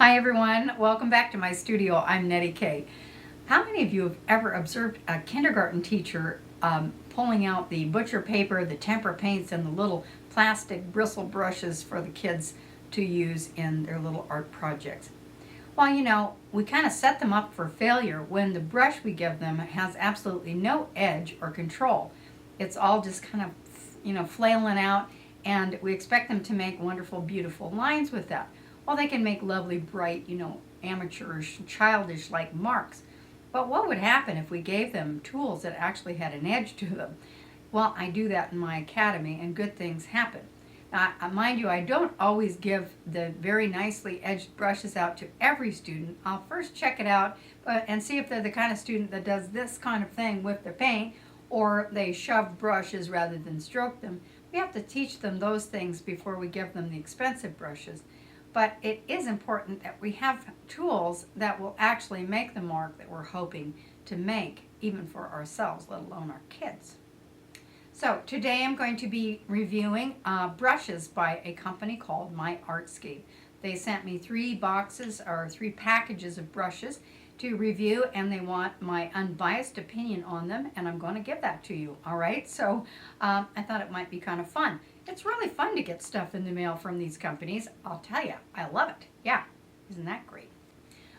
Hi everyone, welcome back to my studio. I'm Nettie Kay. How many of you have ever observed a kindergarten teacher pulling out the butcher paper, the tempera paints, and the little plastic bristle brushes for the kids to use in their little art projects? Well, we kind of set them up for failure when the brush we give them has absolutely no edge or control. It's all just kind of, flailing out, and we expect them to make wonderful, beautiful lines with that. Well, they can make lovely, bright, amateurish, childish like marks. But what would happen if we gave them tools that actually had an edge to them? Well, I do that in my academy, and good things happen. Now, mind you, I don't always give the very nicely edged brushes out to every student. I'll first check it out and see if they're the kind of student that does this kind of thing with the paint, or they shove brushes rather than stroke them. We have to teach them those things before we give them the expensive brushes. But it is important that we have tools that will actually make the mark that we're hoping to make, even for ourselves, let alone our kids. So today I'm going to be reviewing brushes by a company called My Artscape. They sent me 3 boxes or 3 packages of brushes to review, and they want my unbiased opinion on them, and I'm going to give that to you. All right, so I thought it might be kind of fun. It's really fun to get stuff in the mail from these companies. I'll tell you, I love it. Yeah, isn't that great?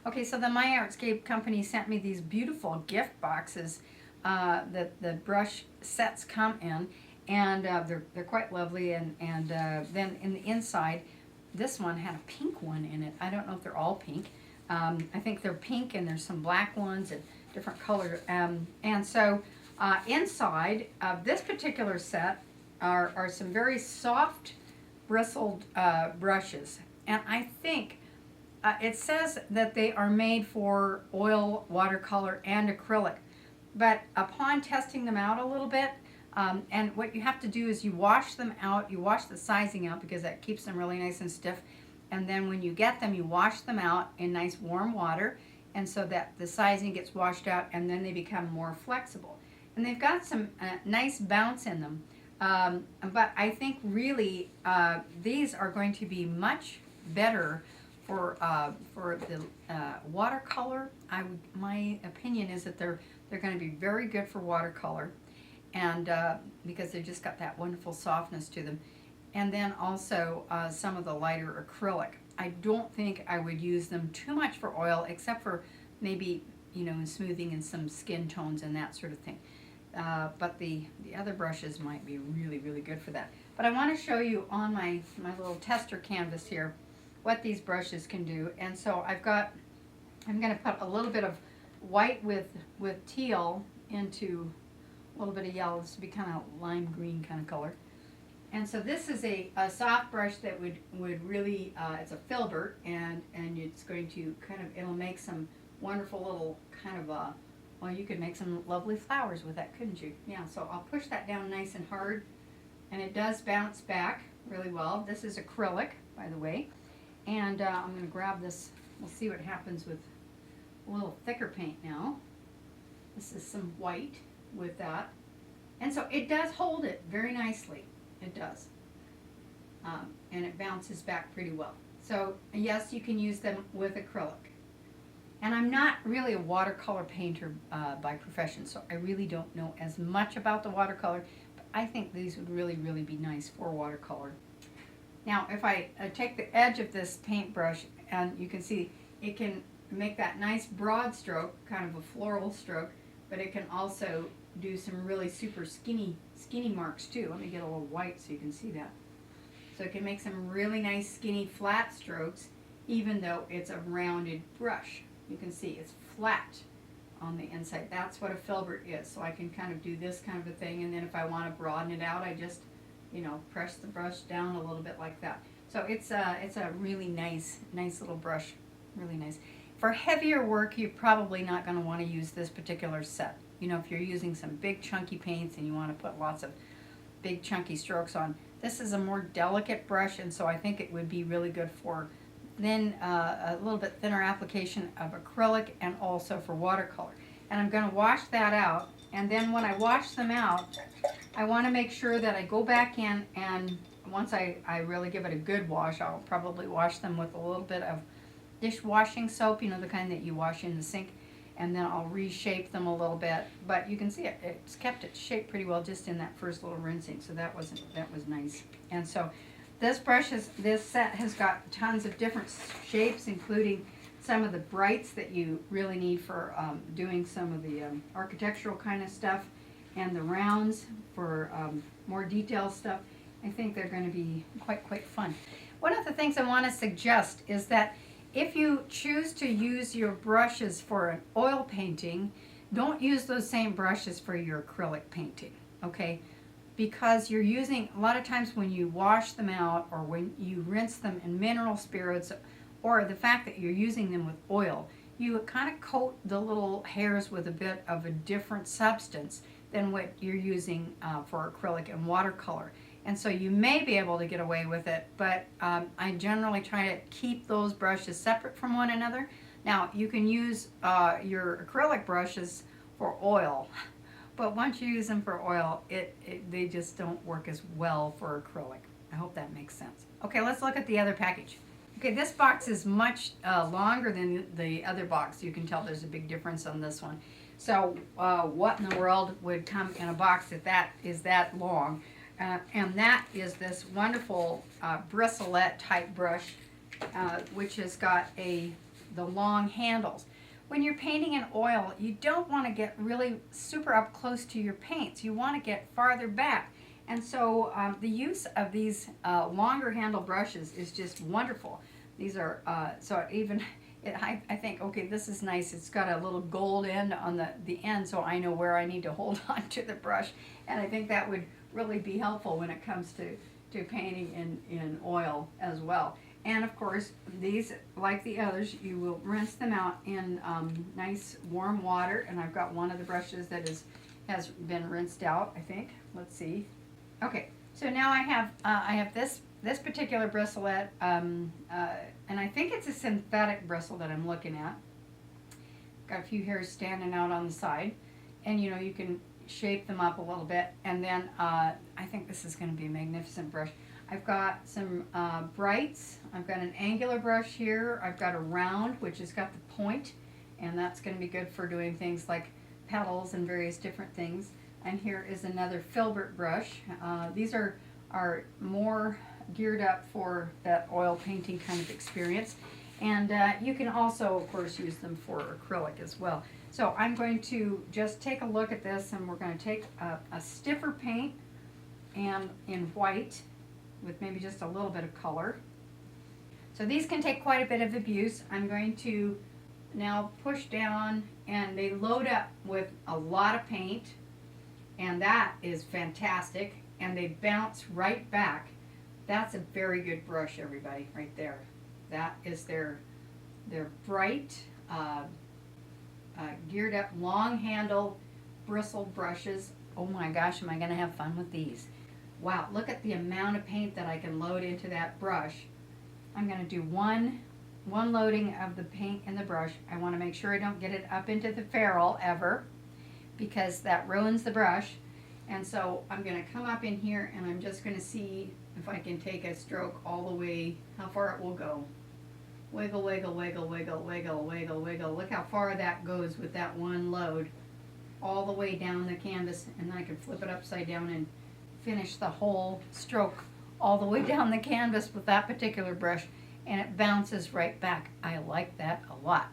Okay, so the My Artscape company sent me these beautiful gift boxes that the brush sets come in, and they're quite lovely. And then in the inside, this one had a pink one in it. I don't know if they're all pink. I think they're pink, and there's some black ones and different colors. And so inside of this particular set are some very soft bristled brushes. And I think it says that they are made for oil, watercolor, and acrylic. But upon testing them out a little bit, and what you have to do is you wash them out, you wash the sizing out because that keeps them really nice and stiff. And then when you get them, you wash them out in nice warm water, and so that the sizing gets washed out, and then they become more flexible. And they've got some nice bounce in them. But I think really these are going to be much better for the watercolor. My opinion is that they're going to be very good for watercolor, and because they've just got that wonderful softness to them. And then also some of the lighter acrylic. I don't think I would use them too much for oil, except for maybe in smoothing and some skin tones and that sort of thing. But the other brushes might be really, really good for that. But I want to show you on my little tester canvas here what these brushes can do. And so I'm going to put a little bit of white with teal into a little bit of yellow. This would be kind of lime green kind of color. And so this is a soft brush that would really, it's a filbert, and it's going to it'll make some wonderful little kind of well, you could make some lovely flowers with that, couldn't you? Yeah, so I'll push that down nice and hard, and it does bounce back really well. This is acrylic, by the way, and I'm going to grab this. We'll see what happens with a little thicker paint now. This is some white with that, and so it does hold it very nicely. It does, and it bounces back pretty well. So yes, you can use them with acrylic. And I'm not really a watercolor painter by profession, so I really don't know as much about the watercolor, but I think these would really, really be nice for watercolor. Now, if I take the edge of this paintbrush, and you can see it can make that nice broad stroke, kind of a floral stroke, but it can also do some really super skinny marks too. Let me get a little white so you can see that. So it can make some really nice skinny flat strokes, even though it's a rounded brush. You can see it's flat on the inside. That's what a filbert is. So I can kind of do this kind of a thing, and then if I want to broaden it out, I just, press the brush down a little bit like that. So it's a really nice little brush, really nice. For heavier work, you're probably not going to want to use this particular set. If you're using some big chunky paints and you want to put lots of big chunky strokes on, this is a more delicate brush, and so I think it would be really good for then a little bit thinner application of acrylic and also for watercolor. And I'm going to wash that out, and then when I wash them out, I want to make sure that I go back in, and once I really give it a good wash, I'll probably wash them with a little bit of dishwashing soap, you know, the kind that you wash in the sink, and then I'll reshape them a little bit. But you can see it's kept its shape pretty well just in that first little rinsing, so that was nice. And so this set has got tons of different shapes, including some of the brights that you really need for doing some of the architectural kind of stuff, and the rounds for more detailed stuff. I think they're going to be quite fun. One of the things I want to suggest is that if you choose to use your brushes for an oil painting, don't use those same brushes for your acrylic painting, okay? Because you're using, a lot of times when you wash them out or when you rinse them in mineral spirits, or the fact that you're using them with oil, you kind of coat the little hairs with a bit of a different substance than what you're using for acrylic and watercolor. And so you may be able to get away with it, but I generally try to keep those brushes separate from one another. Now, you can use your acrylic brushes for oil, but once you use them for oil, they just don't work as well for acrylic. I hope that makes sense. Okay, let's look at the other package. Okay, this box is much longer than the other box. You can tell there's a big difference on this one. So what in the world would come in a box that is that long? And that is this wonderful bristlette type brush, which has got the long handles. When you're painting in oil, you don't want to get really super up close to your paints. You want to get farther back. And so the use of these longer handle brushes is just wonderful. These are, I think, okay, this is nice. It's got a little gold end on the end, so I know where I need to hold on to the brush. And I think that would really be helpful when it comes to painting in oil as well. And of course, these, like the others, you will rinse them out in nice warm water. And I've got one of the brushes that has been rinsed out, I think. Let's see. Okay, so now I have this particular bristlette, and I think it's a synthetic bristle that I'm looking at. Got a few hairs standing out on the side, and you know, you can shape them up a little bit, and then I think this is going to be a magnificent brush. I've got some brights. I've got an angular brush here. I've got a round, which has got the point, and that's going to be good for doing things like petals and various different things. And here is another filbert brush. These are more geared up for that oil painting kind of experience. And you can also, of course, use them for acrylic as well. So I'm going to just take a look at this, and we're going to take a stiffer paint and in white with maybe just a little bit of color. So these can take quite a bit of abuse. I'm going to now push down, and they load up with a lot of paint. And that is fantastic, and they bounce right back. That's a very good brush, everybody, right there. That is their bright, geared up, long handle, bristled brushes. Oh my gosh, am I going to have fun with these. Wow, look at the amount of paint that I can load into that brush. I'm going to do one loading of the paint in the brush. I want to make sure I don't get it up into the ferrule ever, because that ruins the brush. And so I'm going to come up in here, and I'm just going to see if I can take a stroke all the way, how far it will go. Wiggle, wiggle, wiggle, wiggle, wiggle, wiggle, wiggle. Look how far that goes with that one load, all the way down the canvas, and then I can flip it upside down and finish the whole stroke all the way down the canvas with that particular brush, and it bounces right back. I like that a lot.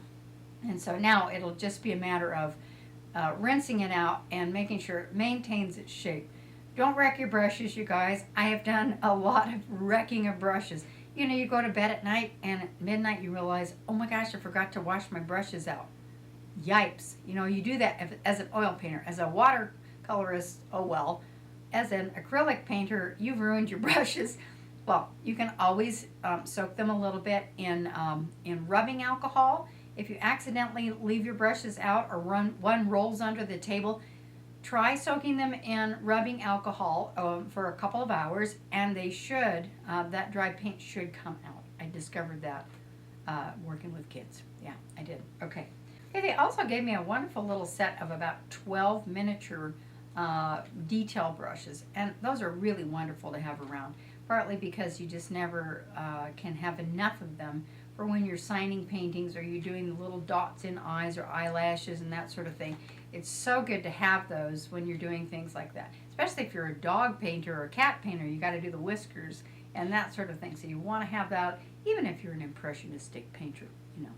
And so now it'll just be a matter of rinsing it out and making sure it maintains its shape. Don't wreck your brushes, you guys. I have done a lot of wrecking of brushes. You know, you go to bed at night, and at midnight you realize, oh my gosh, I forgot to wash my brushes out. Yipes. You know, you do that as an oil painter. As a watercolorist, oh well. As an acrylic painter, you've ruined your brushes. Well, you can always soak them a little bit in rubbing alcohol. If you accidentally leave your brushes out, or one rolls under the table, try soaking them in rubbing alcohol for a couple of hours, and they should, that dry paint should come out. I discovered that working with kids. Yeah, I did. Okay. Okay, they also gave me a wonderful little set of about 12 miniature detail brushes, and those are really wonderful to have around, partly because you just never can have enough of them for when you're signing paintings or you're doing the little dots in eyes or eyelashes and that sort of thing. It's so good to have those when you're doing things like that. Especially if you're a dog painter or a cat painter, you got to do the whiskers and that sort of thing. So you want to have that even if you're an impressionistic painter, you know.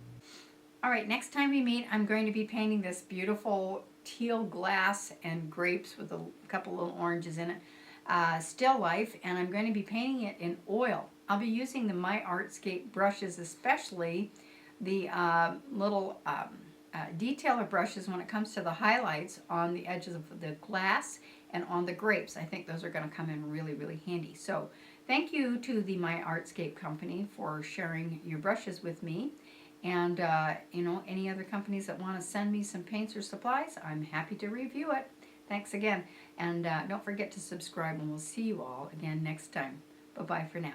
All right, next time we meet, I'm going to be painting this beautiful teal glass and grapes with a couple little oranges in it, still life, and I'm going to be painting it in oil. I'll be using the My Artscape brushes, especially the little detailer brushes when it comes to the highlights on the edges of the glass and on the grapes. I think those are going to come in really, really handy. So thank you to the My Artscape company for sharing your brushes with me. And, any other companies that want to send me some paints or supplies, I'm happy to review it. Thanks again. And don't forget to subscribe, and we'll see you all again next time. Bye-bye for now.